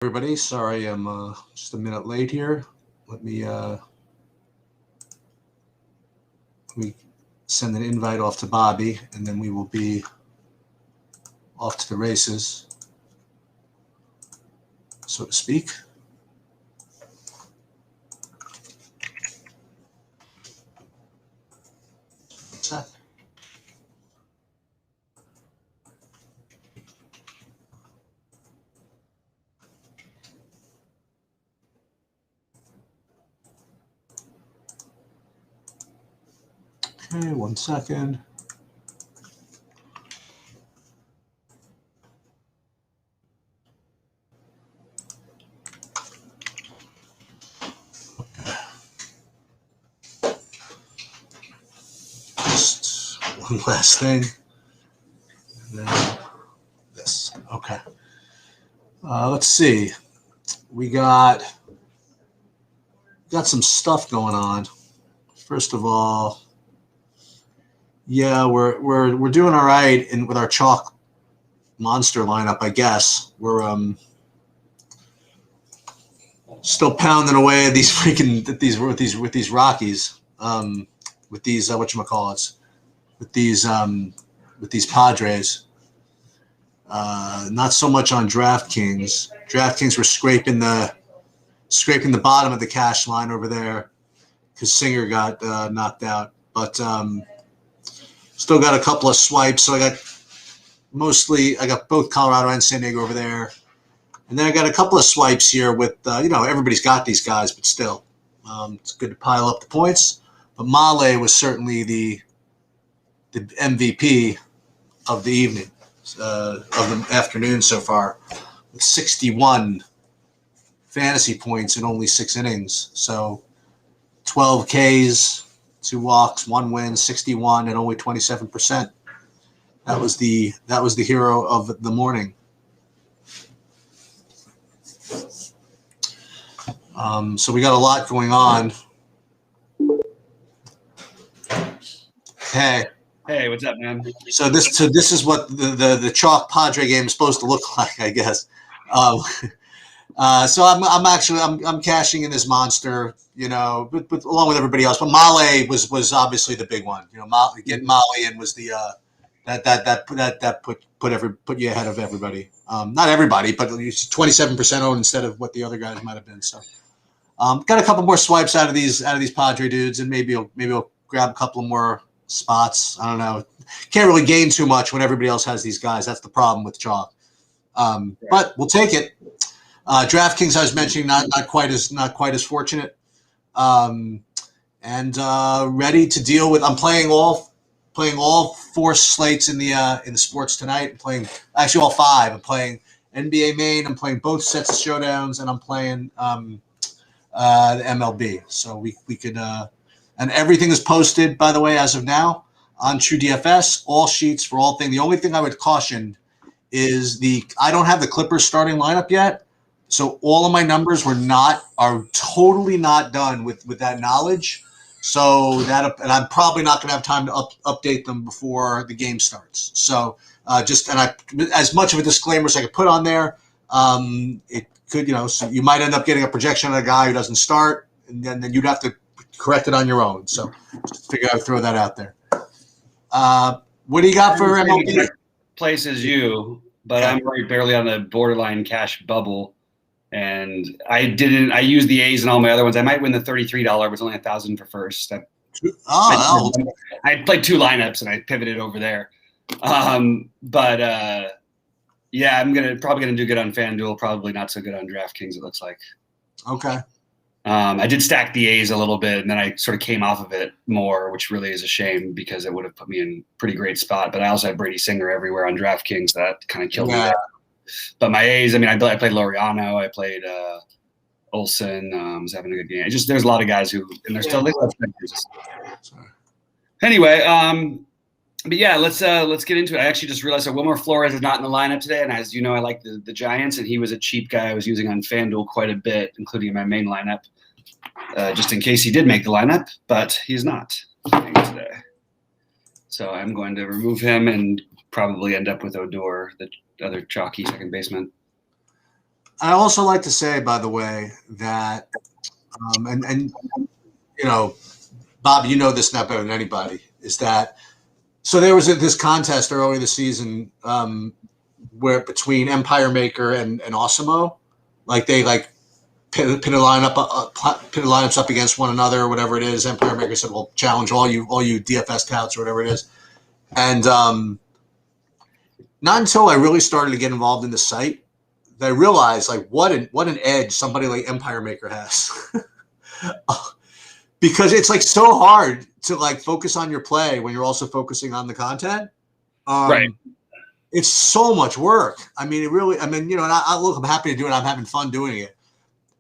Everybody, sorry I'm just a minute late here. Let me send an invite off to Bobby, and then we will be off to the races, so to speak. What's that? Okay, 1 second. Just one last thing. And then this. Okay. Let's see. We got some stuff going on. First of all, yeah, we're doing all right with our chalk monster lineup, I guess. We're still pounding away at these with these Rockies, with these whatchamacallits, with these Padres. Not so much on DraftKings. DraftKings were scraping the bottom of the cash line over there because Singer got knocked out, but still got a couple of swipes. So I got both Colorado and San Diego over there. And then I got a couple of swipes here with, everybody's got these guys, but still, it's good to pile up the points. But Male was certainly the MVP of the evening, of the afternoon so far, with 61 fantasy points in only 6 innings. So 12 Ks, 2 walks, 1 win, 61, and only 27%. That was the hero of the morning. So we got a lot going on. Hey, what's up, man? So this is what the chalk Padre game is supposed to look like, I guess. So I'm cashing in this monster, but along with everybody else. But Male was obviously the big one. Getting Male in was the that put you ahead of everybody. Not everybody, but 27% owned instead of what the other guys might have been. So. Got a couple more swipes out of these Padre dudes, and maybe I'll grab a couple more spots. I don't know. Can't really gain too much when everybody else has these guys. That's the problem with chalk. But we'll take it. DraftKings, I was mentioning, not quite as fortunate, and ready to deal with. I'm playing all 4 slates in the sports tonight. I'm playing actually all 5. I'm playing NBA main. I'm playing both sets of showdowns, and I'm playing. The MLB. So we could, and everything is posted, by the way, as of now on TrueDFS, all sheets for all things. The only thing I would caution is I don't have the Clippers starting lineup yet. So all of my numbers are totally not done with that knowledge. So and I'm probably not going to have time to update them before the game starts. So as much of a disclaimer as I could put on there, it could, so you might end up getting a projection on a guy who doesn't start, and then you'd have to correct it on your own. So just figure out, throw that out there. What do you got for MLB? Place as you, but I'm right barely on the borderline cash bubble, and I used the A's and all my other ones. I might win the $33, but it's only $1,000 for first. I played 2 lineups and I pivoted over there. Yeah, I'm probably gonna do good on FanDuel. Probably not so good on DraftKings. It looks like. Okay. I did stack the A's a little bit, and then I sort of came off of it more, which really is a shame because it would have put me in a pretty great spot. But I also had Brady Singer everywhere on DraftKings. That kind of killed me there. But my A's, I played Laureano. I played Olsen. Was having a good game. There's a lot of guys who, and they're still. Anyway, but yeah, let's get into it. I actually just realized that Wilmer Flores is not in the lineup today, and as you know, I like the Giants, and he was a cheap guy I was using on FanDuel quite a bit, including in my main lineup, just in case he did make the lineup, but he's not today. So I'm going to remove him and probably end up with Odor, the other chalky second baseman. I also like to say, by the way, that and you know, Bob, you know this now better than anybody, is that so there was this contest early this season where between Empire Maker and Osimo, like they like pitted lineups up against one another or whatever it is. Empire Maker said, "Well, challenge all you DFS touts or whatever it is," and not until I really started to get involved in the site that I realized like what an edge somebody like Empire Maker has. Because it's like so hard to like focus on your play when you're also focusing on the content. Right. It's so much work. I mean, it really, I mean, you know, and look, I'm happy to do it. I'm having fun doing it,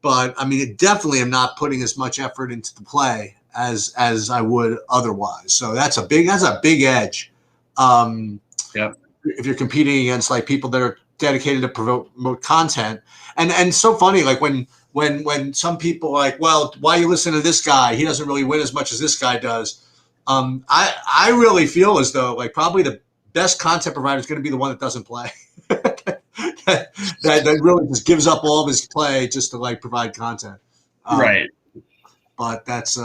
but I mean, it definitely am not putting as much effort into the play as I would otherwise. So that's a big edge. Yeah. If you're competing against like people that are dedicated to promote content, and so funny, like when some people are like, well, why you listen to this guy? He doesn't really win as much as this guy does. I really feel as though like probably the best content provider is going to be the one that doesn't play. that really just gives up all of his play just to like provide content. Right. But that's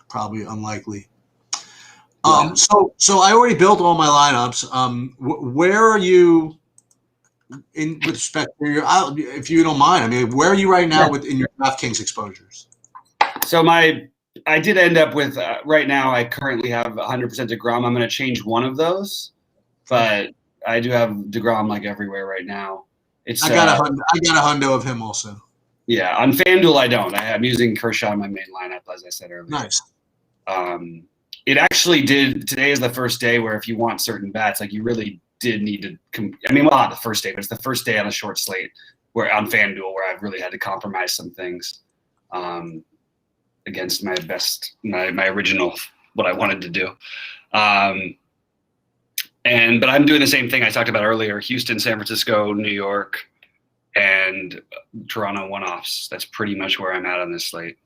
probably unlikely. So I already built all my lineups. Where are you in with respect to your, if you don't mind? I mean, where are you right now in your DraftKings exposures? So I did end up with right now. I currently have 100% DeGrom. I'm going to change one of those, but I do have DeGrom like everywhere right now. I got a hundo of him also. Yeah, on FanDuel I don't. I'm using Kershaw in my main lineup, as I said earlier. Nice. It actually did. Today is the first day where if you want certain bats, like you really did need to. I mean, well, not the first day, but it's the first day on a short slate where on FanDuel where I've really had to compromise some things against my original what I wanted to do. But I'm doing the same thing I talked about earlier: Houston, San Francisco, New York, and Toronto one-offs. That's pretty much where I'm at on this slate.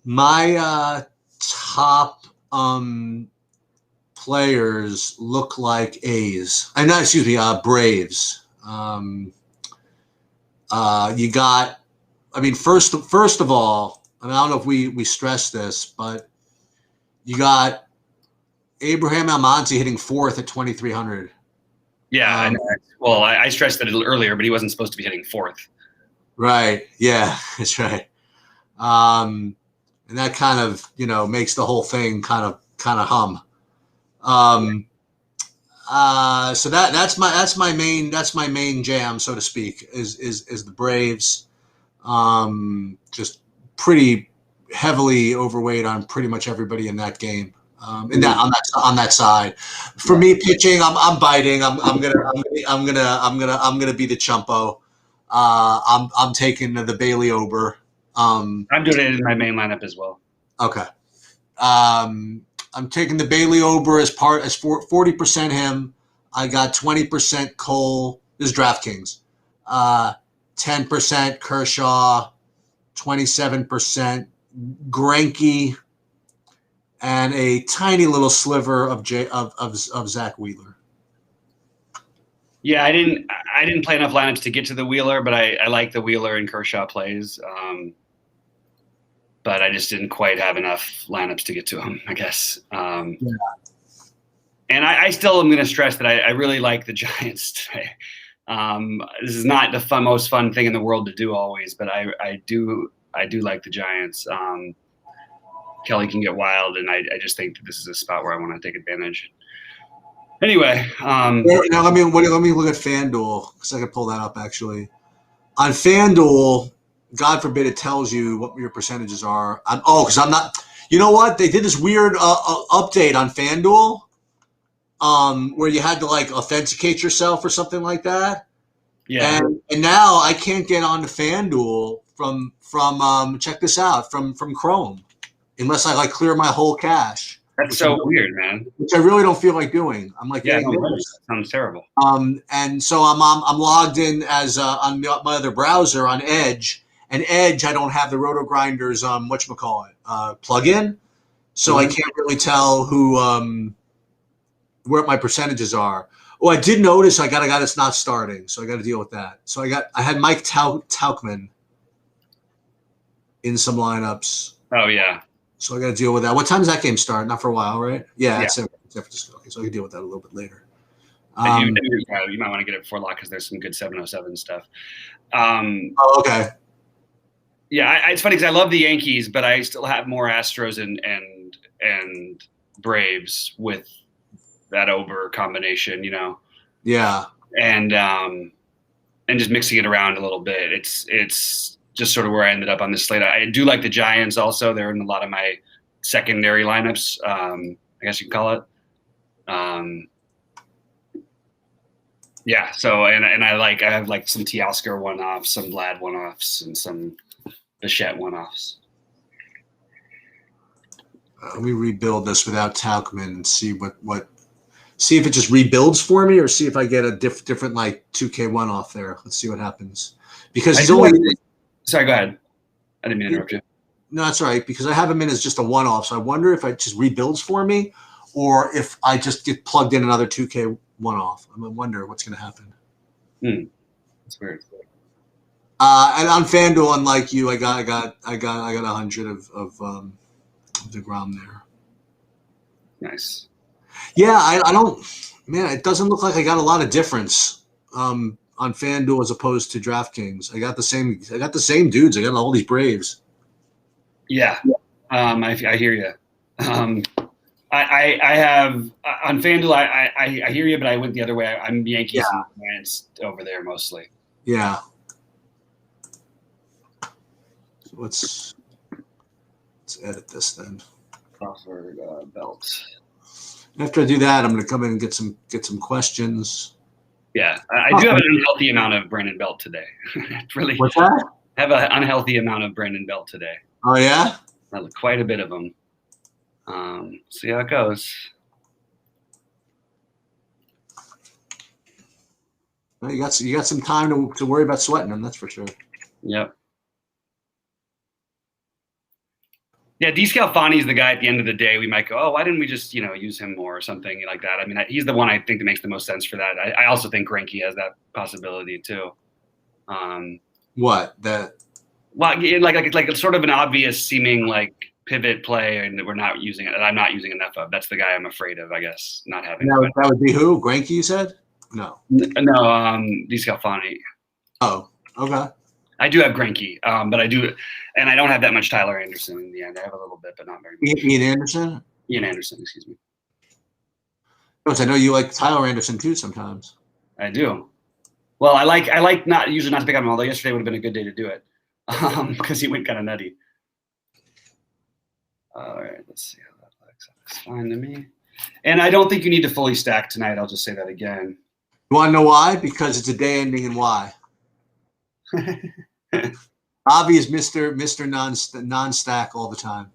My top players look like Braves. You got, I mean, first of all, and I don't know if we stressed this, but you got Abraham Almonte hitting fourth at 2,300. Yeah, I know. Well, I stressed that earlier, but he wasn't supposed to be hitting fourth. Right. Yeah, that's right. And that kind of, you know, makes the whole thing kind of hum. So that's my main jam, so to speak, is the Braves. Just pretty heavily overweight on pretty much everybody in that game. On that side, for me pitching, I'm biting. I'm gonna be the chumpo. I'm taking the Bailey Ober. I'm doing it in my main lineup as well. Okay. I'm taking the Bailey Ober as 40% him. I got 20% Cole. This is DraftKings. 10% Kershaw, 27% Greinke, and a tiny little sliver of Zach Wheeler. Yeah, I didn't play enough lineups to get to the Wheeler, but I like the Wheeler and Kershaw plays. But I just didn't quite have enough lineups to get to him, I guess. And I still am going to stress that I really like the Giants today. This is not the most fun thing in the world to do always, but I do like the Giants. Kelly can get wild, and I just think that this is a spot where I want to take advantage. Anyway, now let me look at FanDuel because I can pull that up actually. On FanDuel, God forbid it tells you what your percentages are. Because I'm not. You know what? They did this weird update on FanDuel, where you had to like authenticate yourself or something like that. Yeah. And now I can't get onto FanDuel from check this out from Chrome, unless I like clear my whole cache. That's so weird, man. Which I really don't feel like doing. I'm like, yeah, that sounds terrible. And so I'm logged in as on my other browser on Edge, and Edge I don't have the RotoGrinders plugin, so I can't really tell who where my percentages are. Oh, I did notice I got a guy that's not starting, so I got to deal with that. So I had Mike Tauchman in some lineups. Oh yeah. So I got to deal with that. What time does that game start? Not for a while, right? Yeah, Yeah. it's San Francisco. Okay, so I can deal with that a little bit later. You might want to get it before lock because there's some good 707 stuff. Oh, okay. Yeah, it's funny because I love the Yankees, but I still have more Astros and Braves with that Ober combination, you know. Yeah. And just mixing it around a little bit. It's just sort of where I ended up on this slate. I do like the Giants also. They're in a lot of my secondary lineups, I guess you can call it. Yeah. So and I have like some Teoscar one-offs, some Vlad one-offs, and some Bichette one-offs. Let me rebuild this without Tauchman and see see if it just rebuilds for me, or see if I get a different like 2K one-off there. Let's see what happens. Because he's only. Sorry, go ahead. I didn't mean to interrupt you. No, that's all right. Because I have him in as just a one-off, so I wonder if it just rebuilds for me, or if I just get plugged in another 2K one-off. I wonder what's going to happen. That's weird. And on FanDuel, unlike you, I got 100 of DeGrom there. Nice. Yeah, I don't. Man, it doesn't look like I got a lot of difference on FanDuel as opposed to DraftKings. I got the same dudes. I got all these Braves. Yeah, I hear you. I have on FanDuel. I hear you, but I went the other way. I'm Yankees and Giants over there mostly. Yeah. So let's edit this then. Crawford Belt. After I do that, I'm going to come in and get some questions. Yeah, I do have an unhealthy amount of Brandon Belt today. Really. What's that? I have an unhealthy amount of Brandon Belt today. Oh yeah. Quite a bit of them. See how it goes. Well, you got some time to worry about sweating them. That's for sure. Yep. Yeah, DeScalfani is the guy at the end of the day. We might go, oh, why didn't we just use him more or something like that? I mean, he's the one I think that makes the most sense for that. I also think Greinke has that possibility too. What that? Well, like sort of an obvious seeming like pivot play, and that we're not using it. That I'm not using enough of. That's the guy I'm afraid of. I guess not having. That would be who? Greinke, you said? No. No, DeScalfani. Oh, okay. I do have Greinke, but I don't have that much Tyler Anderson in the end. I have a little bit, but not very much. Ian Anderson? Ian Anderson, excuse me. I know you like Tyler Anderson too sometimes. I do. Well, I like not to pick on him, although yesterday would have been a good day to do it because he went kind of nutty. All right, let's see how that looks. That's fine to me. And I don't think you need to fully stack tonight. I'll just say that again. You want to know why? Because it's a day ending in Y. Avi is Mr. non-stack all the time.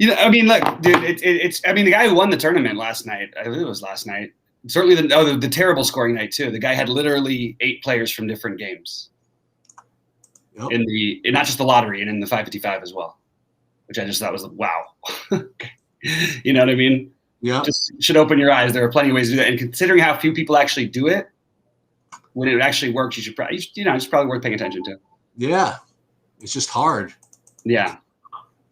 I mean, look, dude, it's. I mean, the guy who won the tournament last night, I believe it was last night. Certainly, the terrible scoring night too. The guy had literally 8 players from different games. Yep. In not just the lottery, and in the 555 as well, which I just thought was wow. You know what I mean? Yeah. Just should open your eyes. There are plenty of ways to do that, and considering how few people actually do it, when it actually works, you should probably, it's probably worth paying attention to. Yeah, it's just hard. Yeah,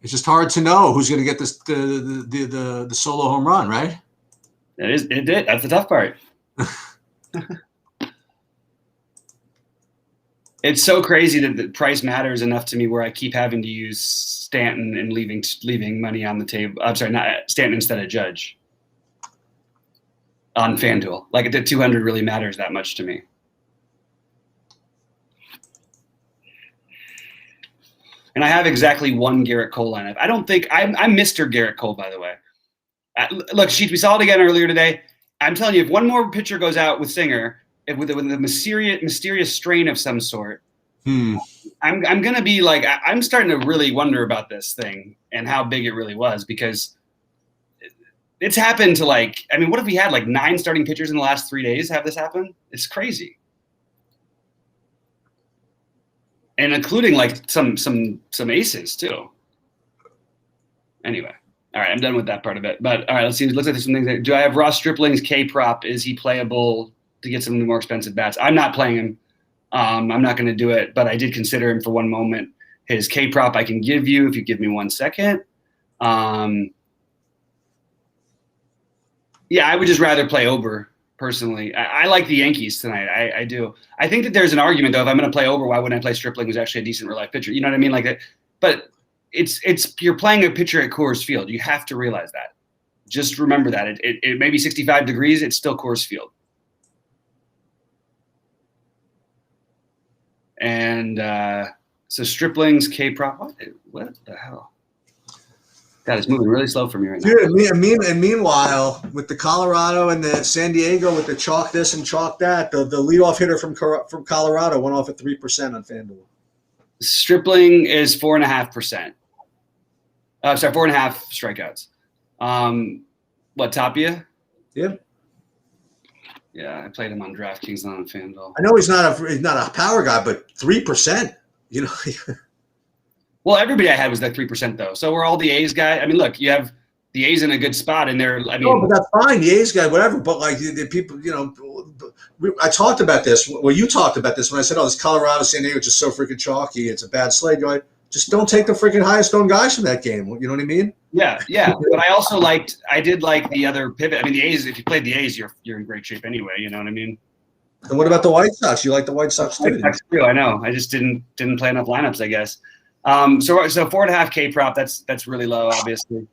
it's just hard to know who's going to get this the solo home run, right? It did. That's the tough part. It's so crazy that the price matters enough to me where I keep having to use Stanton and leaving money on the table. I'm sorry, not Stanton instead of Judge on FanDuel. Like the 200 really matters that much to me. And I have exactly one Garrett Cole lineup. I don't think I'm Mr. Garrett Cole, by the way. Look, Sheets, we saw it again earlier today. I'm telling you, if one more pitcher goes out with Singer, with a mysterious strain of some sort, I'm going to be like, I'm starting to really wonder about this thing and how big it really was, because it's happened to what if we had 9 starting pitchers in the last 3 days have this happen? It's crazy. And including some aces too. Anyway, All right, I'm done with that part of it. But all right, let's see. Let's look at some things. Do I have Ross Stripling's K prop? Is he playable to get some of the more expensive bats? I'm not playing him. I'm not going to do it, but I did consider him for one moment. His K prop I can give you if you give me 1 second. Yeah, I would just rather play Ober personally. I like the Yankees tonight. I do. I think that there's an argument though. If I'm going to play Ober, why wouldn't I play Stripling, who's actually a decent real life pitcher? You know what I mean? Like that. But it's you're playing a pitcher at Coors Field. You have to realize that. Just remember that it may be 65 degrees. It's still Coors Field. And so Stripling's K prop. What the hell? God, it's moving really slow for me right now. Dude, and meanwhile, with the Colorado and the San Diego, with the chalk this and chalk that, the leadoff hitter from Colorado went off at 3% on FanDuel. Stripling is 4.5%. Sorry, 4.5 strikeouts. What, Tapia? Yeah. Yeah, I played him on DraftKings, not on FanDuel. I know he's not a power guy, but 3%. You know. Well, everybody I had was like 3% though. So we're all the A's guy. I mean, look, you have the A's in a good spot, and they're. I mean, no, but that's fine. The A's guy, whatever. But like the people, you know, I talked about this. Well, you talked about this when I said, "Oh, this Colorado San Diego is just so freaking chalky. It's a bad slate." You're like, just don't take the freaking highest owned guys from that game. You know what I mean? Yeah. But I did like the other pivot. I mean, the A's. If you played the A's, you're in great shape anyway. You know what I mean? And what about the White Sox? You like the White Sox too? That's true. I know. I just didn't play enough lineups, I guess. So 4.5 K prop. That's really low, obviously.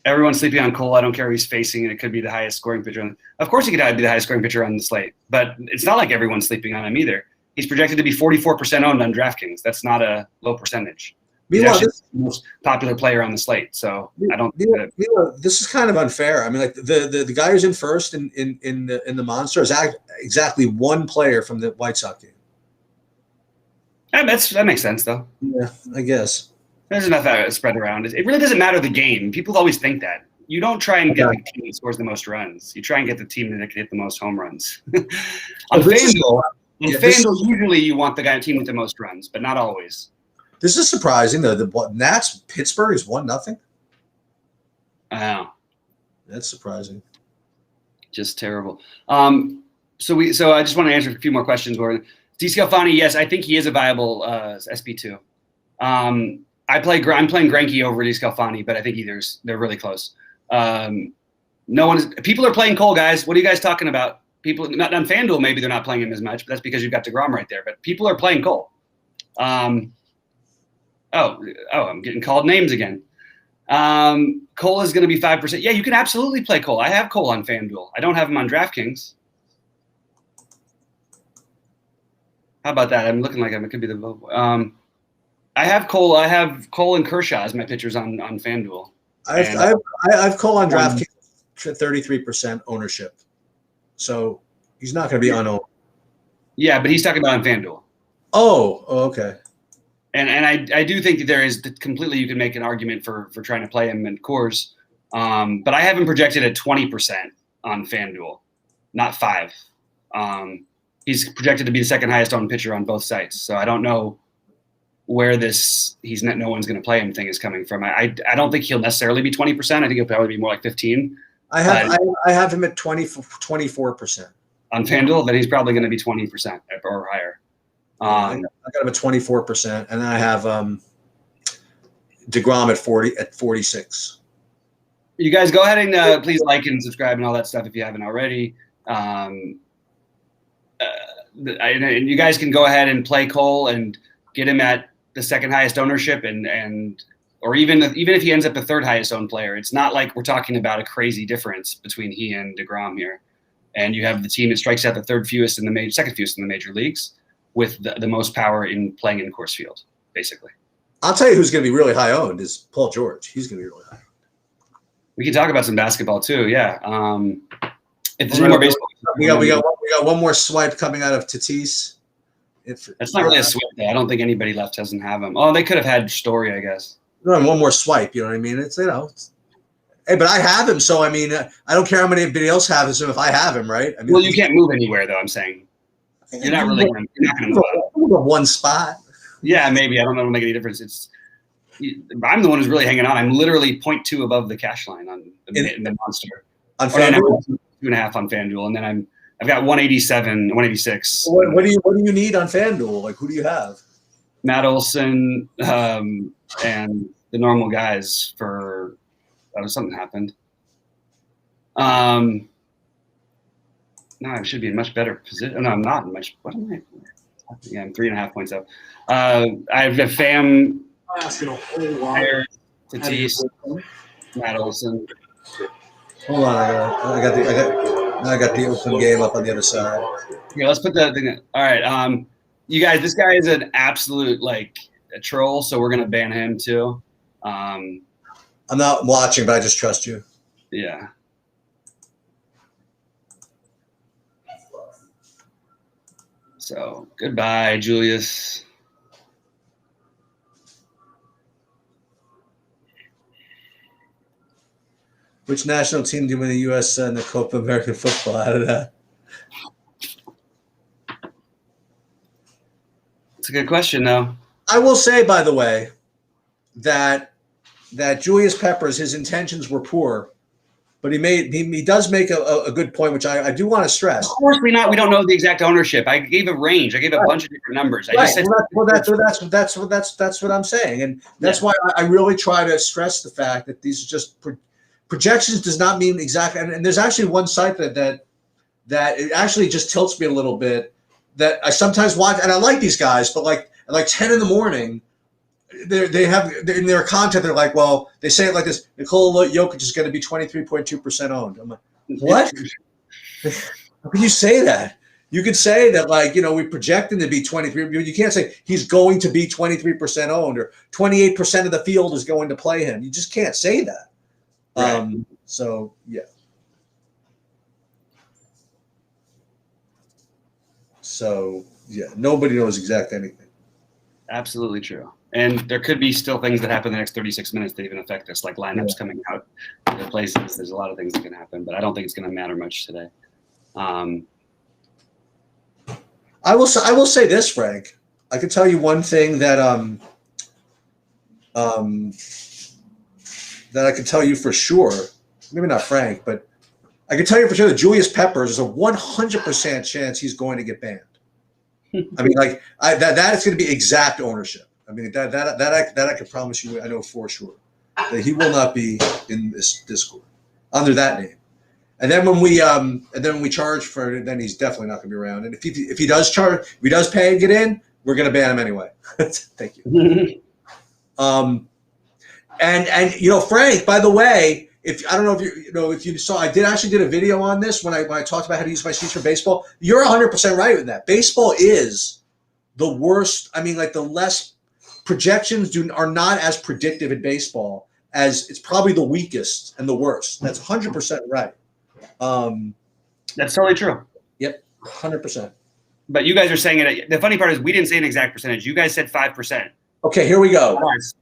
Everyone's sleeping on Cole. I don't care who he's facing, and it could be the highest scoring pitcher. Of course, he could be the highest scoring pitcher on the slate, but it's not like everyone's sleeping on him either. He's projected to be 44% owned on DraftKings. That's not a low percentage. He's actually the most popular player on the slate, so I don't. This is kind of unfair. I mean, like the guy who's in first in the Monster is exactly one player from the White Sox game. That makes sense, though. Yeah, I guess. There's enough spread around. It really doesn't matter the game. People always think that. You don't try and get the team that scores the most runs. You try and get the team that can hit the most home runs. On FanDuel, usually you want the team with the most runs, but not always. This is surprising, though. The Nats, Pittsburgh is 1-0. I know. That's surprising. Just terrible. So I just want to answer a few more questions. DeScalfani, yes, I think he is a viable SP2. I'm playing Greinke over DeScalfani, but I think they're really close. People are playing Cole, guys. What are you guys talking about? People not on FanDuel, maybe they're not playing him as much, but that's because you've got DeGrom right there. But people are playing Cole. I'm getting called names again. Cole is going to be 5%. Yeah, you can absolutely play Cole. I have Cole on FanDuel. I don't have him on DraftKings. How about that? I'm looking like it could be the. I have Cole. I have Cole and Kershaw as my pitchers on FanDuel. I have Cole on DraftKings, 33% ownership. So he's not going to be unowned. Yeah, but he's talking about on FanDuel. Oh, okay. And I do think that there is completely you can make an argument for trying to play him in Coors, but I have him projected at 20% on FanDuel, not 5%. He's projected to be the second highest owned pitcher on both sites, so I don't know where no one's going to play him thing is coming from. I don't think he'll necessarily be 20%. I think he'll probably be more like 15%. I have him at 24% on FanDuel. Then he's probably going to be 20% or higher. I got him at 24%, and then I have DeGrom at 46. You guys go ahead and please like and subscribe and all that stuff if you haven't already. And you guys can go ahead and play Cole and get him at the second highest ownership, or even if he ends up the third highest owned player. It's not like we're talking about a crazy difference between he and DeGrom here. And you have the team that strikes out the second fewest in the major leagues, with the most power in playing in Coors Field, basically. I'll tell you who's going to be really high owned is Paul George. He's going to be really high. We can talk about some basketball too. Yeah. If there's any more baseball, we got one more swipe coming out of Tatis. That's not really a swipe though. I don't think anybody left doesn't have him. Oh, they could have had Story, I guess. No, one more swipe. You know what I mean? It's hey, but I have him, so I mean, I don't care how many anybody else has him if I have him, right? I mean, well, you can't move anywhere though. I'm saying. You're not going to move one spot. Yeah, maybe. I don't know. It'll make any difference. I'm the one who's really hanging on. I'm literally 0.2 above the cash line on in the monster. On FanDuel? 2.5 on FanDuel, and then I've got 187, 186. What do you need on FanDuel? Like, who do you have? Matt Olson and the normal guys for something happened. No, I should be in much better position. No, I'm not in much. What am I? Yeah, I'm 3.5 points up. I have a Fam. Tatis, Matt Olson. Hold on, I got the Oakland game up on the other side. Yeah, let's put that thing in. All right, you guys, this guy is an absolute a troll, so we're gonna ban him too. I'm not watching, but I just trust you. Yeah. So goodbye, Julius. Which national team do you win the U.S. and the Copa American football out of that? It's a good question, though. I will say, by the way, that Julius Peppers, his intentions were poor, but he does make a good point, which I do want to stress. Of course, we don't know the exact ownership. I gave a range. I gave a bunch of different numbers. I just said that's what I'm saying, and that's why I really try to stress the fact that these are just projections. Does not mean exactly. And there's actually one site that it actually just tilts me a little bit. That I sometimes watch, and I like these guys, but at 10 in the morning, they have in their content. They're like, well, they say it like this: Nikola Jokic is going to be 23.2% owned. I'm like, what? How can you say that? You could say that, we project him to be 23. You can't say he's going to be 23% owned or 28% of the field is going to play him. You just can't say that. Right. So yeah. So yeah, nobody knows exactly anything. Absolutely true. And there could be still things that happen in the next 36 minutes that even affect us, like lineups coming out of places. There's a lot of things that can happen, but I don't think it's going to matter much today. I will say this, Frank. I can tell you one thing that that I can tell you for sure. Maybe not Frank, but I can tell you for sure that Julius Peppers is a 100% chance he's going to get banned. I mean, that is going to be exact ownership. I mean, that I can promise you. I know for sure that he will not be in this Discord under that name. And then when we charge for it, then he's definitely not going to be around. And if he does charge, if he does pay and get in, we're going to ban him anyway. Thank you. And Frank, by the way, I don't know if you saw, I did a video on this when I talked about how to use my sheets for baseball. You're 100% right with that. Baseball is the worst. I mean, the less projections are not as predictive in baseball as it's probably the weakest and the worst. That's 100% right. That's totally true. Yep, 100%. But you guys are saying it. The funny part is we didn't say an exact percentage. You guys said 5%. Okay, here we go.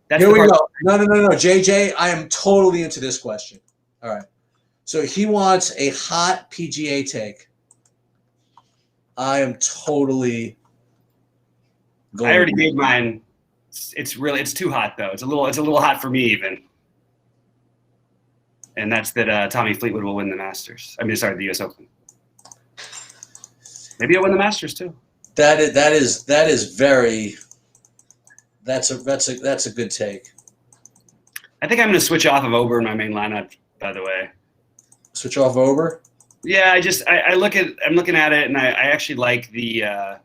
That's here we go. No. JJ, I am totally into this question. All right. So he wants a hot PGA take. I am totally going. I already gave mine. It's too hot though. It's a little hot for me even. And that's that Tommy Fleetwood will win the Masters. The U.S. Open. Maybe he'll win the Masters too. That is very. That's a good take. I think I'm going to switch off of Ober in my main lineup. By the way, switch off Ober. Yeah, I'm looking at it, and I actually like the. I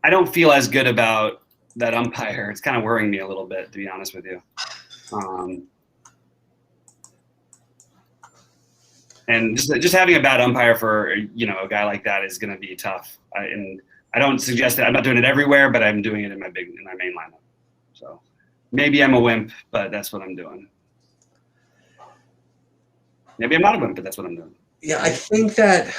don't feel as good about that umpire. It's kind of worrying me a little bit, to be honest with you. And just having a bad umpire for a guy like that is going to be tough. I don't suggest that. I'm not doing it everywhere, but I'm doing it in my main lineup. So maybe I'm a wimp, but that's what I'm doing. Maybe I'm not a wimp, but that's what I'm doing. Yeah, I think that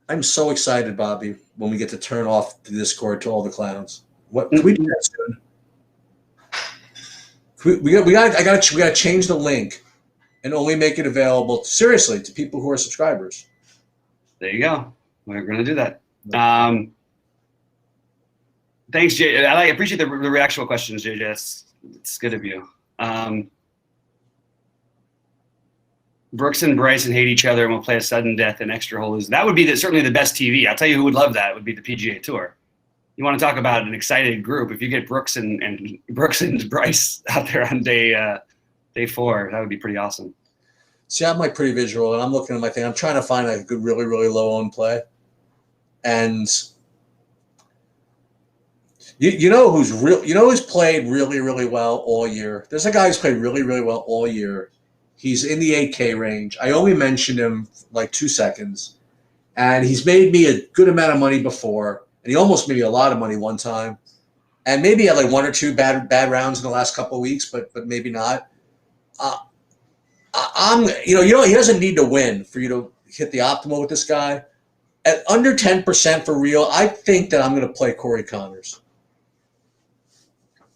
I'm so excited, Bobby, when we get to turn off the Discord to all the clowns. What can we do that soon? We got to change the link and only make it available seriously to people who are subscribers. There you go. We're going to do that. Thanks, Jay. I appreciate the actual questions, JJ. It's good of you. Brooks and Bryson hate each other and will play a sudden death and extra holes. That would be certainly the best TV. I'll tell you who would love that. It would be the PGA Tour. You want to talk about an excited group? If you get Brooks and Bryce out there on day 4, that would be pretty awesome. See, I'm like pretty visual, and I'm looking at my thing. I'm trying to find like a good, really, really low owned play, and you know who's real? You know who's played really, really well all year? There's a guy who's played really, really well all year. He's in the 8K range. I only mentioned him like 2 seconds, and he's made me a good amount of money before, and he almost made me a lot of money one time, and maybe had like 1 or 2 bad rounds in the last couple of weeks, but maybe not. He doesn't need to win for you to hit the optimal with this guy. At under 10% for real, I think that I'm going to play Corey Connors.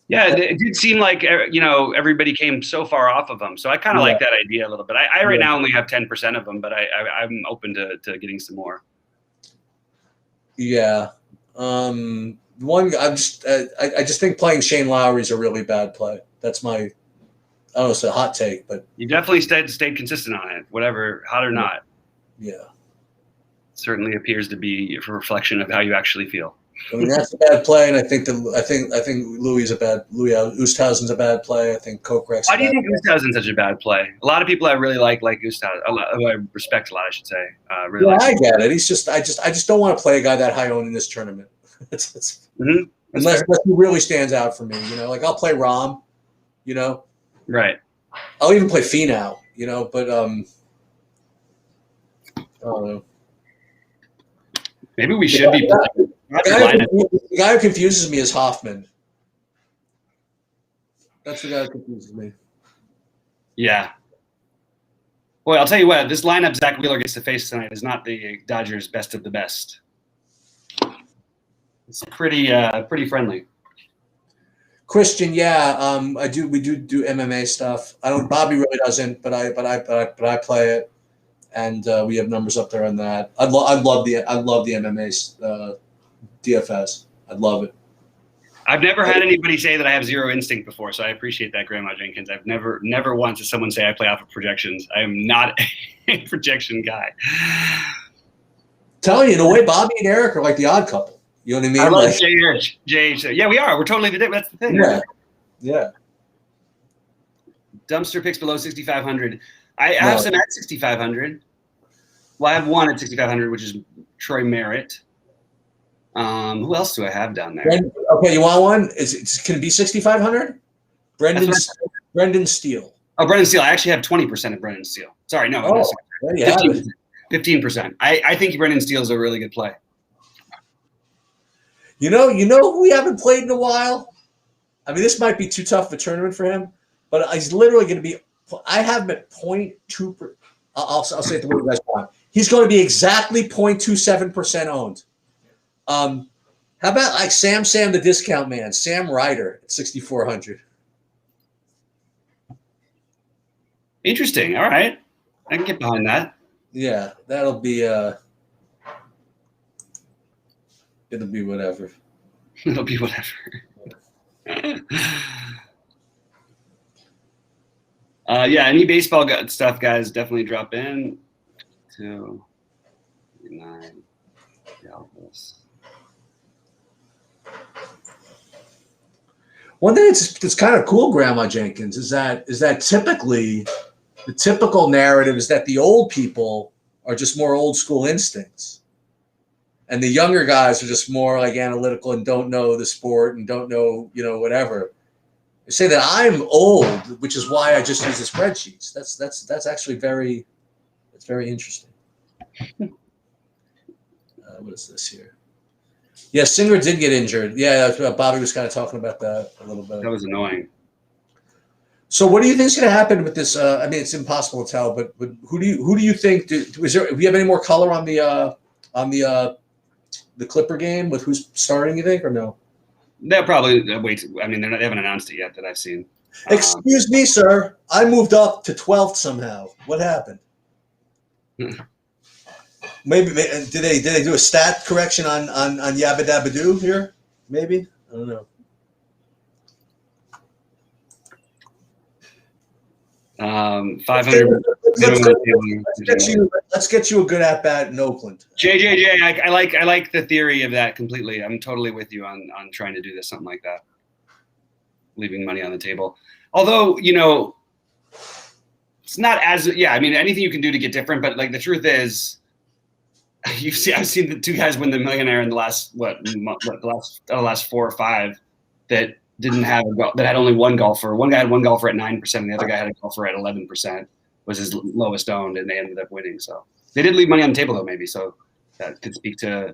Yeah, it did seem like everybody came so far off of him, so I kind of like that idea a little bit. I right now only have 10% of them, but I'm open to getting some more. Yeah, I just think playing Shane Lowry is a really bad play. That's my, I don't know, it's a hot take, but you definitely stayed consistent on it, whatever, hot or not. Yeah, certainly appears to be a reflection of how you actually feel. I mean, that's a bad play, and I think Louis Oosthausen's a bad play. I think Kokrak's. Why do you think Oosthausen's such a bad play? A lot of people I really like Oosthausen, who I respect a lot, I should say. I get it. He's just, I just don't want to play a guy that high owned in this tournament. Unless he really stands out for me, like I'll play Rahm, Right. I'll even play Finau, but I don't know. Maybe we should be. The guy who confuses me is Hoffman. That's the guy who confuses me. Yeah. Boy, I'll tell you what. This lineup Zach Wheeler gets to face tonight is not the Dodgers' best of the best. It's pretty friendly. Christian, yeah, we do MMA stuff. Bobby really doesn't, but I play it, and we have numbers up there on that. I love the MMA DFS. I'd love it. I've never had anybody say that I have zero instinct before, so I appreciate that, Grandma Jenkins. I've never once had someone say I play off of projections. I am not a projection guy. Telling you, in a way, Bobby and Eric are like the odd couple. You know what I mean? I love Jay. Yeah, we are. We're totally that's the thing. Yeah. Yeah. Dumpster picks below 6,500. I have some at 6,500. Well, I have one at 6,500, which is Troy Merritt. Who else do I have down there? Okay, you want one? Can it be 6,500? Brendan Steele. Oh, Brendan Steele. I actually have 20% of Brendan Steele. Sorry, no. 15%. I think Brendan Steele is a really good play. You know who we haven't played in a while? I mean, this might be too tough of a tournament for him, but he's literally going to be – I have him at 0.2 – I'll say it the way you guys want. He's going to be exactly 0.27% owned. How about like Sam the discount man, Sam Ryder at 6,400? Interesting. All right. I can get behind that. Yeah, that'll be it'll be whatever. It'll be whatever. Any baseball stuff, guys, definitely drop in to 9. One thing that's kind of cool, Grandma Jenkins, is that typically the typical narrative is that the old people are just more old school instincts, and the younger guys are just more like analytical and don't know the sport and don't know whatever. They say that I'm old, which is why I just use the spreadsheets. That's actually very interesting. What is this here? Yeah, Singer did get injured. Yeah, Bobby was kind of talking about that a little bit. That was annoying. So, what do you think is going to happen with this? I mean, it's impossible to tell, but who do you think? Do we have any more color on the Clipper game with who's starting? You think or no? They'll probably wait. I mean, they haven't announced it yet that I've seen. Excuse me, sir. I moved up to 12th somehow. What happened? Maybe did they do a stat correction on Yabba Dabba Doo here? Maybe I don't know. 500. Let's get you a good at bat in Oakland. JJJ, I like the theory of that completely. I'm totally with you on trying to do this, something like that, leaving money on the table. Although, you know, it's not as, yeah, I mean, anything you can do to get different, but like the truth is, I've seen the two guys win the millionaire in the last the last 4 or 5 that didn't have that had only one golfer. One guy had one golfer at 9%, and the other guy had a golfer at 11%. Was his lowest owned, and they ended up winning. So they did leave money on the table, though. Maybe so that could speak to.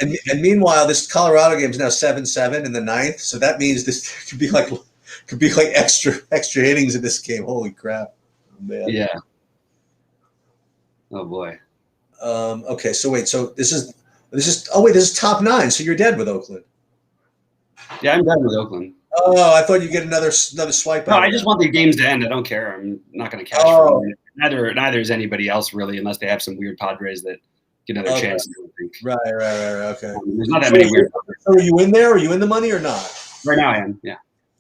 And meanwhile, this Colorado game is now 7-7 in the 9th. So that means this could be like extra innings in this game. Holy crap! Oh, man. Yeah. Oh boy. Okay, so wait, so this is this is top 9. So you're dead with Oakland. Yeah, I'm done with Oakland. Oh, I thought you'd get another swipe. No, I just want the games to end. I don't care. I'm not going to cash for them. Neither is anybody else really, unless they have some weird Padres that get another chance. I think. Right. Okay. There's not that many weird Padres. So are you in there? Are you in the money or not? Right now I am. Yeah.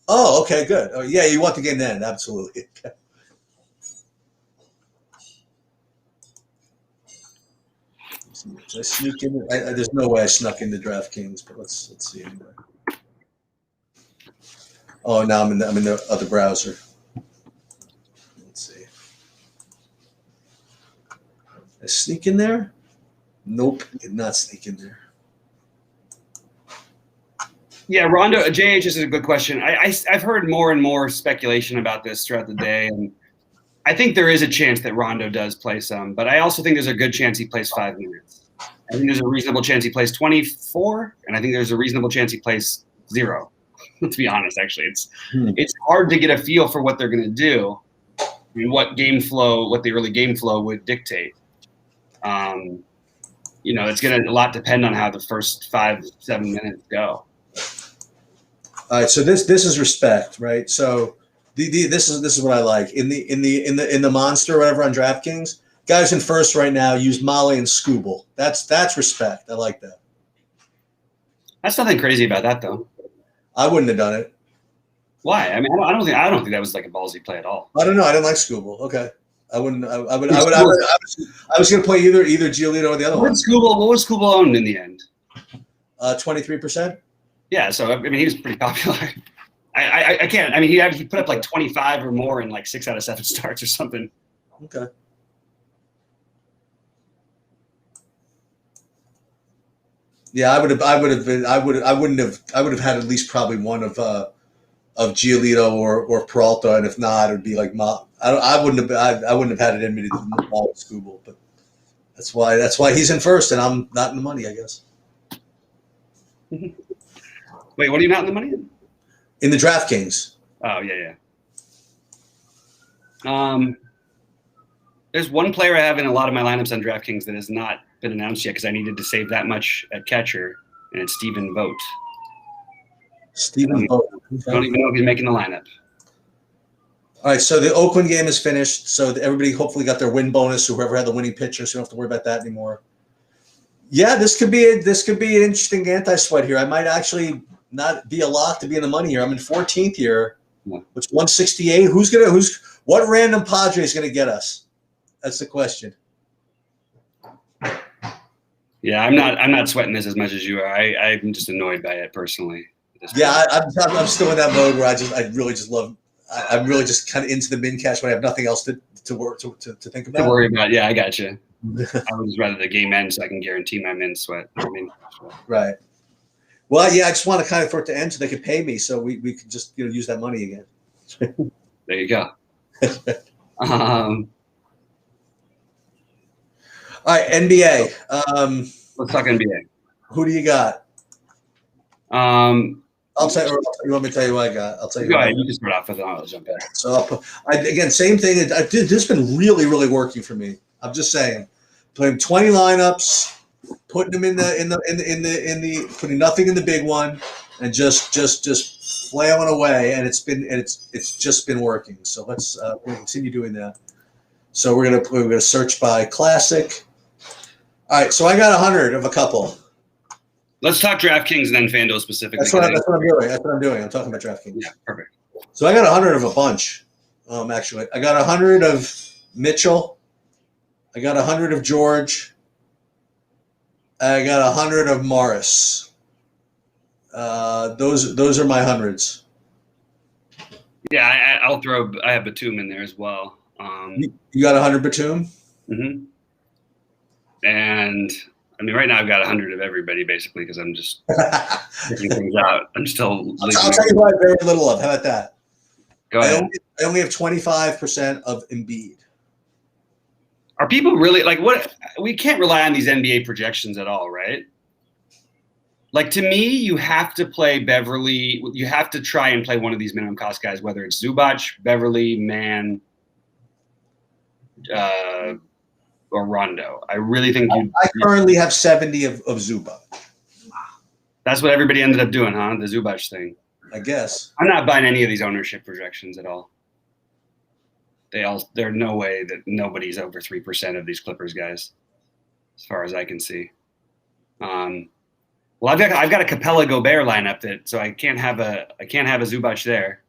Oh, okay, good. Oh, yeah, you want the game to end, absolutely. Did I sneak in? There's no way I snuck into DraftKings, but let's see anyway. Oh, now I'm in the other browser. Let's see. Did I sneak in there? Nope, did not sneak in there. Yeah, Rondo, JH is a good question. I've heard more and more speculation about this throughout the day, and I think there is a chance that Rondo does play some, but I also think there's a good chance he plays 5 minutes. I think there's a reasonable chance he plays 24, and I think there's a reasonable chance he plays 0. To be honest, actually, it's hard to get a feel for what they're going to do, and what the early game flow would dictate. You know, it's going to a lot depend on how the first 5-7 minutes go. All right, so this is respect, right? So this is what I like in the monster or whatever on DraftKings. Guys in first right now use Molly and Scooble. That's respect. I like that. That's nothing crazy about that, though. I wouldn't have done it. Why? I mean, I don't think that was like a ballsy play at all. I don't know. I didn't like Scooble. Okay, I wouldn't. I was going to play either Giolito or the other one. What was Scooble owned in the end? 23%. Yeah, so I mean, he was pretty popular. I can't. I mean, he put up like 25 or more in like 6 out of 7 starts or something. Okay. Yeah, I would have had at least probably one of Giolito or Peralta, and if not, it would be like I wouldn't have had it in me to do Molly Scooble, but that's why he's in first and I'm not in the money, I guess. Wait, what are you not in the money in? In the DraftKings. Oh, yeah. There's one player I have in a lot of my lineups on DraftKings that has not been announced yet because I needed to save that much at catcher, and it's Stephen Vogt. Stephen Vogt. I don't even know if he's making the lineup. All right, so the Oakland game is finished. So everybody hopefully got their win bonus. Whoever had the winning pitcher, so you don't have to worry about that anymore. Yeah, this could be an interesting anti-sweat here. I might actually not be a lock to be in the money here. I'm in 14th here, which 168. What random Padre is gonna get us? That's the question. Yeah, I'm not sweating this as much as you are. I'm just annoyed by it personally. Yeah, I'm still in that mode where I'm really just kind of into the min cash when I have nothing else to think about. To worry about. Yeah, I got you. I would just rather the game end so I can guarantee my min sweat. Right. Well, yeah, I just want to kind of for it to end so they could pay me, so we could just use that money again. There you go. All right, NBA. Let's talk NBA. Who do you got? I'll tell you. You want me to tell you what I got? I'll tell you. Go ahead. You can start off with it. I'll jump in. So again, same thing. This has been really, really working for me. I'm just saying, playing 20 lineups, putting them in the putting nothing in the big one, and just flailing away, and it's just been working. So we'll continue doing that. So we're gonna search by classic. All right, so I got 100 of a couple. Let's talk DraftKings and then FanDuel specifically. That's what I'm doing. That's what I'm doing. I'm talking about DraftKings. Yeah, perfect. So I got 100 of a bunch. Actually, I got 100 of Mitchell. I got 100 of George. I got 100 of Morris. Those are my hundreds. Yeah, I have Batum in there as well. You got 100 Batum? Mm-hmm. And I mean, right now I've got 100 of everybody basically because I'm just figuring things out. I'm still. I'll tell you what I have very little of. How about that? Go ahead. I only have 25% of Embiid. Are people really like what? We can't rely on these NBA projections at all, right? Like to me, you have to play Beverly. You have to try and play one of these minimum cost guys, whether it's Zubac, Beverly, Mann, or Rondo. I really think I currently have 70 of Zubac. That's what everybody ended up doing, huh? The Zubac thing. I guess. I'm not buying any of these ownership projections at all. There's no way that nobody's over 3% of these Clippers guys, as far as I can see. Well, I've got a Capella Gobert lineup so I can't have a Zubac there.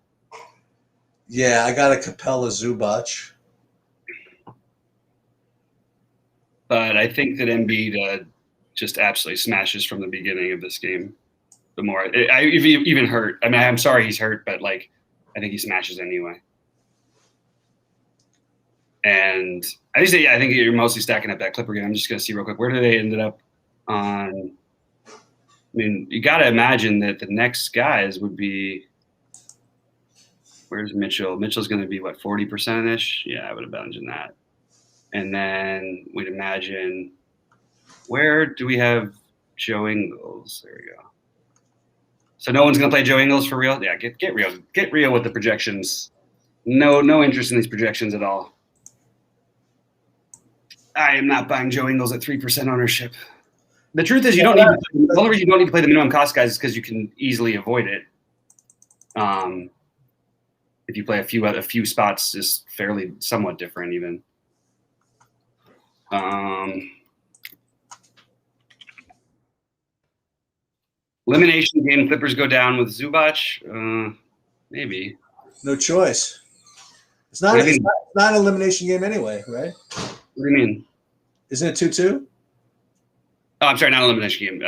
Yeah, I got a Capella Zubac. But I think that Embiid just absolutely smashes from the beginning of this game. The more I even hurt. I mean, I'm sorry he's hurt, but like I think he smashes anyway. And I think you're mostly stacking up that Clipper game. I'm just going to see real quick. Where do they ended up on? I mean, you got to imagine that the next guys would be. Where's Mitchell? Mitchell's going to be what, 40%-ish? Yeah, I would imagine that. And then we'd imagine, where do we have Joe Ingles? There we go. So no one's going to play Joe Ingles for real? Yeah, get real. Get real with the projections. No interest in these projections at all. I am not buying Joe Ingles at 3% ownership. The truth is, the only reason you don't need to play the minimum cost guys is because you can easily avoid it. If you play a few spots, is fairly somewhat different even. Elimination game, Clippers go down with Zubac. Maybe. No choice. It's not an elimination game anyway, right? What do you mean? Isn't it 2-2? Oh, I'm sorry, not an elimination game.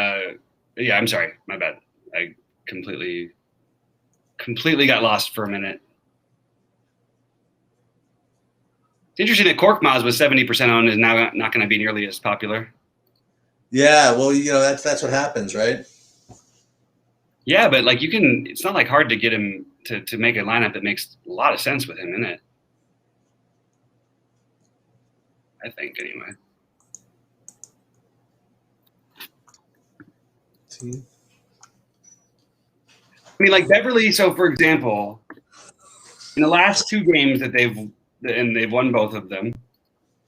Yeah, I'm sorry. My bad. I completely got lost for a minute. It's interesting that Korkmaz was 70% owned is now not going to be nearly as popular. Yeah, well, that's what happens, right? Yeah, but like it's not like hard to get him to make a lineup that makes a lot of sense with him in it. I think anyway. I mean, like Beverly. So, for example, in the last two games that they've won both of them,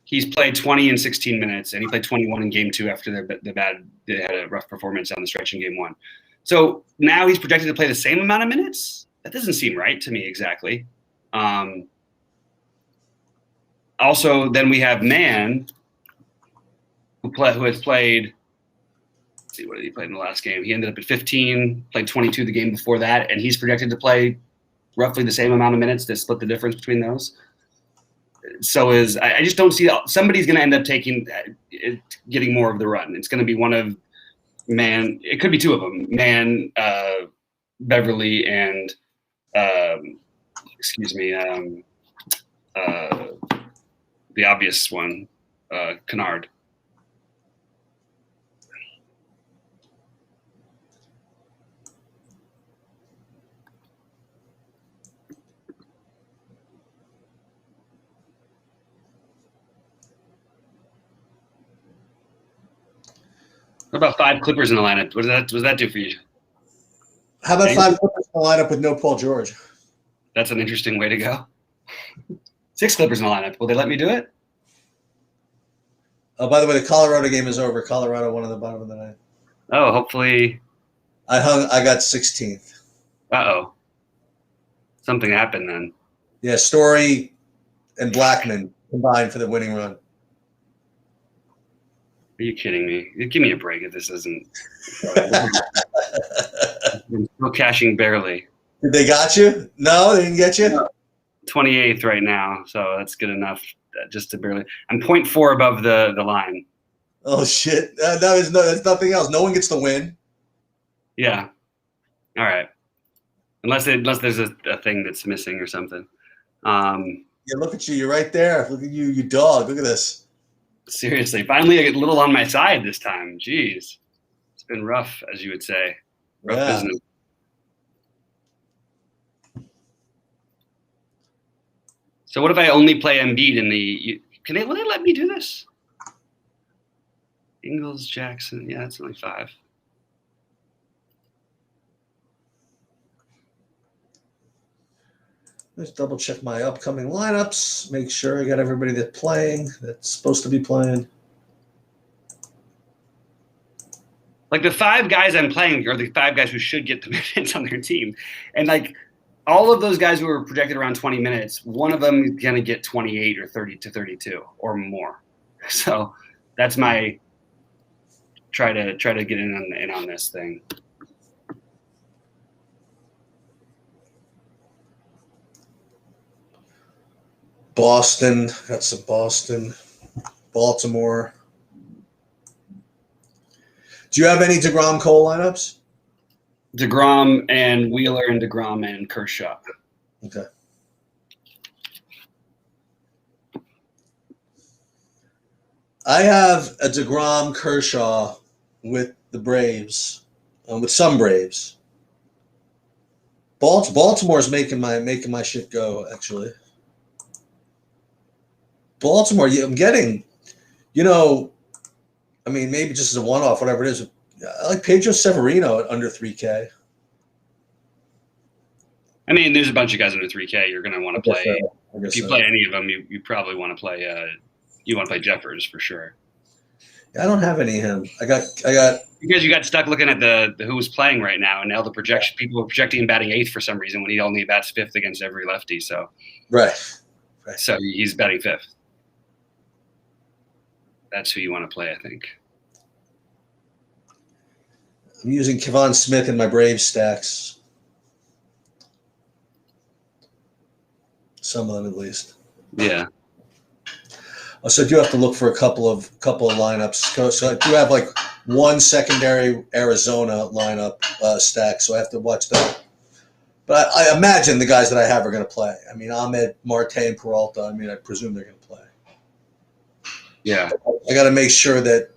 he's played 20 and 16 minutes, and he played 21 in game 2 after they had a rough performance on the stretch in game 1. So now he's projected to play the same amount of minutes. That doesn't seem right to me exactly. Also, then we have Mann, who has played. Let's see, what did he play in the last game? He ended up at 15, played 22 the game before that, and he's projected to play roughly the same amount of minutes to split the difference between those. So I just don't see somebody's going to end up getting more of the run. It's going to be one of Mann. It could be two of them: Mann, Beverly, and the obvious one, Kennard. What about 5 Clippers in the lineup? What does that do for you? How about 5 Clippers in the lineup with no Paul George? That's an interesting way to go. 6 Clippers in the lineup. Will they let me do it? Oh, by the way, the Colorado game is over. Colorado won on the bottom of the ninth. Oh, hopefully. I got 16th. Uh-oh. Something happened then. Yeah, Story and Blackman combined for the winning run. Are you kidding me? Give me a break if this isn't. I'm still cashing barely. They got you? No, they didn't get you? 28th right now, so that's good enough just to barely. I'm 0.4 above the line. Oh, shit. There's nothing else. No one gets the win. Yeah. All right. Unless there's a thing that's missing or something. Yeah, look at you. You're right there. Look at you, you dog. Look at this. Seriously, finally a little on my side this time. Jeez. It's been rough, as you would say. Rough business. So what if I only play Embiid in the will they let me do this? Ingles, Jackson. Yeah, that's only 5. Let's double check my upcoming lineups. Make sure I got everybody that's playing, that's supposed to be playing. Like the 5 guys I'm playing are the 5 guys who should get the minutes on their team. And like all of those guys who were projected around 20 minutes, one of them is going to get 28 or 30 to 32 or more. So that's my try to get in on this thing. Boston, got some Boston, Baltimore. Do you have any DeGrom Cole lineups? DeGrom and Wheeler and DeGrom and Kershaw. Okay. I have a DeGrom Kershaw with the Braves, with some Braves. Baltimore's making my shit go, actually. Baltimore, I'm getting, I mean, maybe just as a one-off, whatever it is. I like Pedro Severino at under 3K. I mean, there's a bunch of guys under 3K you're going to want to play. If you play any of them, you probably want to play. You want to play Jeffers for sure. Yeah, I don't have any of him. I got because you got stuck looking at the who was playing right now, and now the projection people were projecting him batting 8th for some reason when he only bats 5th against every lefty. So right. So he's batting 5th. That's who you want to play, I think. I'm using Kevon Smith in my Braves stacks. Some of them, at least. Yeah. So I do have to look for a couple of lineups. So I do have like one secondary Arizona lineup stack, so I have to watch that. But I imagine the guys that I have are going to play. I mean, Ahmed, Marte, and Peralta. I mean, I presume they're going to play. Yeah. I got to make sure that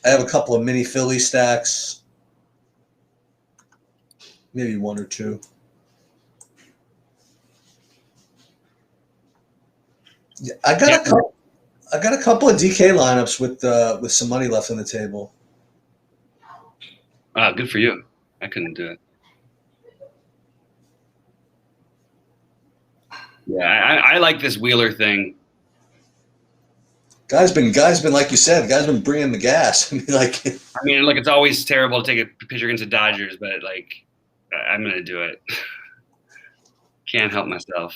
I have a couple of mini Philly stacks, maybe 1 or 2. Yeah, I got a couple of DK lineups with some money left on the table. Good for you. I couldn't do it. Yeah, I like this Wheeler thing. Guys been like you said, guys been bringing the gas. Look, it's always terrible to take a pitcher against the Dodgers, but like, I'm gonna do it. Can't help myself.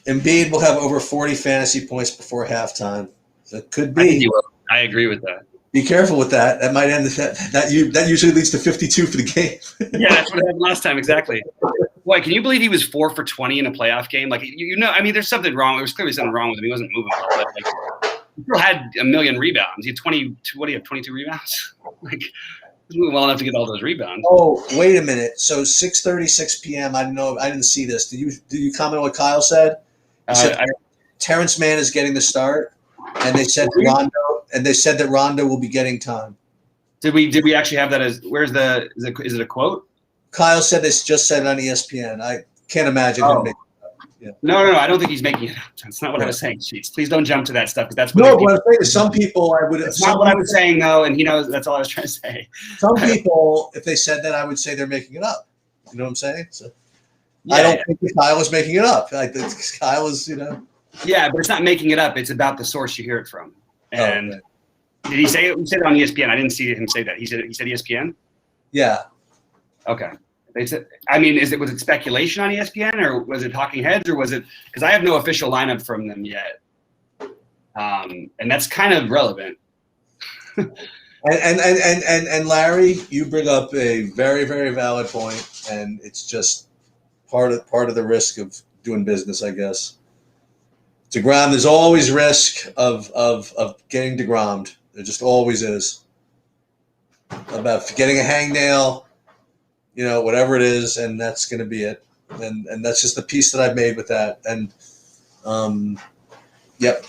Embiid will have over 40 fantasy points before halftime. It could be. I agree with that. Be careful with that. That might end that usually leads to 52 for the game. Yeah, that's what happened last time. Exactly. Boy, can you believe he was 4 for 20 in a playoff game? Like, I mean, there's something wrong. There was clearly something wrong with him. He wasn't moving well, but like, he still had a million rebounds. He had 22. What do you have? 22 rebounds? Like, he's moving well enough to get all those rebounds. Oh, wait a minute. So 6:36 p.m. I didn't see this. Did you comment on what Kyle said? He said Terrence Mann is getting the start, and they said that Rondo will be getting time. Did we actually have that as? Where's the? Is it a quote? Kyle said this. Just said it on ESPN. I can't imagine him making it up. Yeah. No. I don't think he's making it up. That's not what I was saying. Jeez, please don't jump to that stuff because that's what. No, what I'm saying is some people I would. That's not what I was saying though, and he knows that's all I was trying to say. Some people, if they said that, I would say they're making it up. You know what I'm saying? So, I don't think Kyle was making it up. I think Kyle was, Yeah, but it's not making it up. It's about the source you hear it from. And did he say it? He said it on ESPN. I didn't see him say that. He said ESPN? Yeah. Okay. They said, I mean, was it speculation on ESPN or was it Talking Heads or was it, because I have no official lineup from them yet. And that's kind of relevant. And Larry, you bring up a very, very valid point, and it's just part of the risk of doing business, I guess. DeGrom, there's always risk of getting DeGrommed. There just always is. About getting a hangnail, whatever it is, and that's going to be it. And that's just the piece that I've made with that. And yep.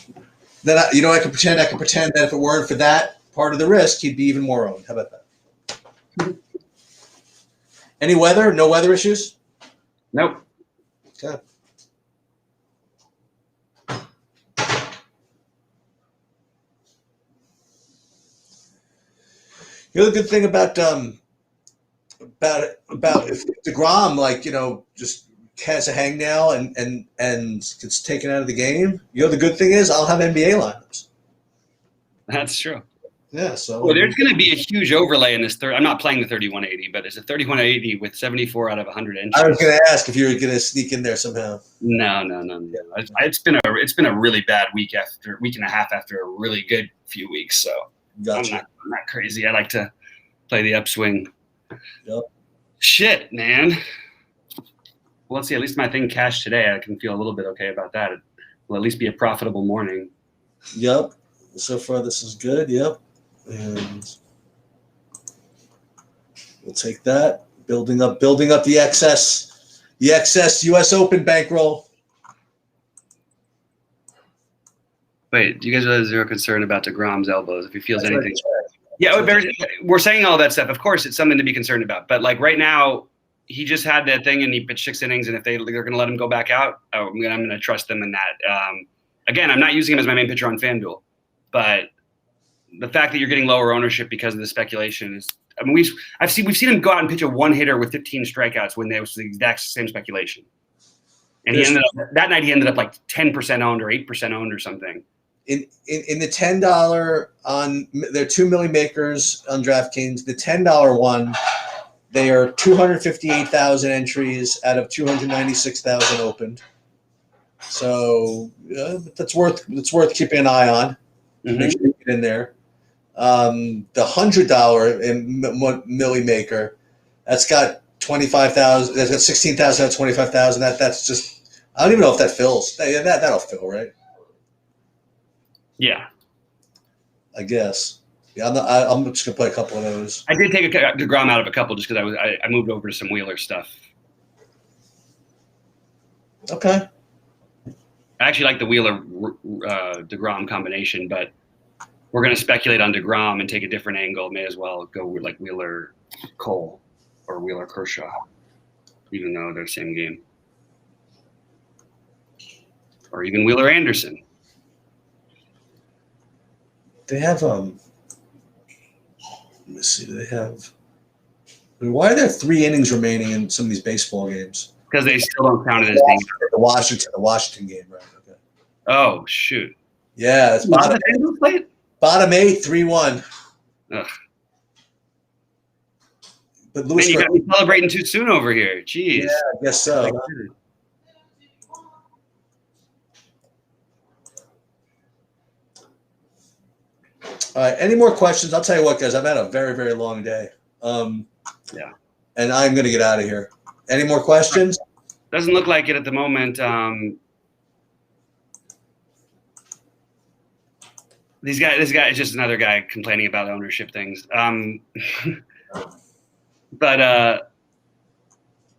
Then I can pretend that if it weren't for that part of the risk, he'd be even more owned. How about that? Any weather? No weather issues? Nope. Okay. The other good thing about if DeGrom, just has a hangnail and gets taken out of the game. The good thing is I'll have NBA lineups. That's true. Yeah. So well, there's going to be a huge overlay in this third. I'm not playing the 3180, but it's a 3180 with 74 out of 100 entries. I was going to ask if you were going to sneak in there somehow. No. It's been a really bad week and a half after a really good few weeks. So Gotcha. I'm not crazy. I like to play the upswing. Yep. Shit, man. Well, let's see. At least my thing cashed today. I can feel a little bit okay about that. It will at least be a profitable morning. Yep. So far, this is good. Yep. And we'll take that. Building up the excess U.S. Open bankroll. Wait, do you guys have zero concern about DeGrom's elbows if he feels That's anything? right. Yeah, we're saying all that stuff. Of course, it's something to be concerned about. But like right now, he just had that thing and he pitched 6 innings. And if they're going to let him go back out, I'm going to trust them in that. Again, I'm not using him as my main pitcher on FanDuel, but the fact that you're getting lower ownership because of the speculation is. I mean, we've seen him go out and pitch a 1-hitter with 15 strikeouts when there was the exact same speculation. And that night he ended up like 10% owned or 8% owned or something. In the $10 on there are 2 milli makers on DraftKings. The $10 one, they are 258,000 entries out of 296,000 opened. So that's worth keeping an eye on. Mm-hmm. Make sure you get in there. The $100 in milli maker, that's got 25,000. That's got 16,000 out of 25,000. That's just I don't even know if that fills. That'll fill, right? Yeah, I guess. Yeah, I'm just gonna play a couple of those. I did take a DeGrom out of a couple just because I moved over to some Wheeler stuff. Okay. I actually like the Wheeler DeGrom combination, but we're going to speculate on DeGrom and take a different angle. May as well go with like Wheeler Cole or Wheeler Kershaw, even though they're the same game, or even Wheeler Anderson. They have let me see. Do they have? I mean, why are there 3 innings remaining in some of these baseball games? Because they still don't count it as being the Washington game, right? Okay. Oh shoot! Yeah, it's bottom 8, 3-1. Ugh. But Man, you got me celebrating too soon over here. Jeez. Yeah, I guess so. All right. Any more questions? I'll tell you what, guys. I've had a very, very long day. Yeah. And I'm going to get out of here. Any more questions? Doesn't look like it at the moment. This guy is just another guy complaining about ownership things. But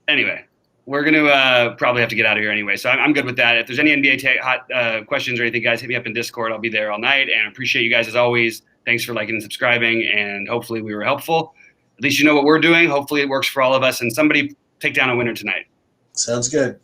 anyway, we're going to probably have to get out of here anyway. So I'm good with that. If there's any NBA hot questions or anything, guys, hit me up in Discord. I'll be there all night. And I appreciate you guys as always. Thanks for liking and subscribing. And hopefully we were helpful. At least you know what we're doing. Hopefully it works for all of us. And somebody take down a winner tonight. Sounds good.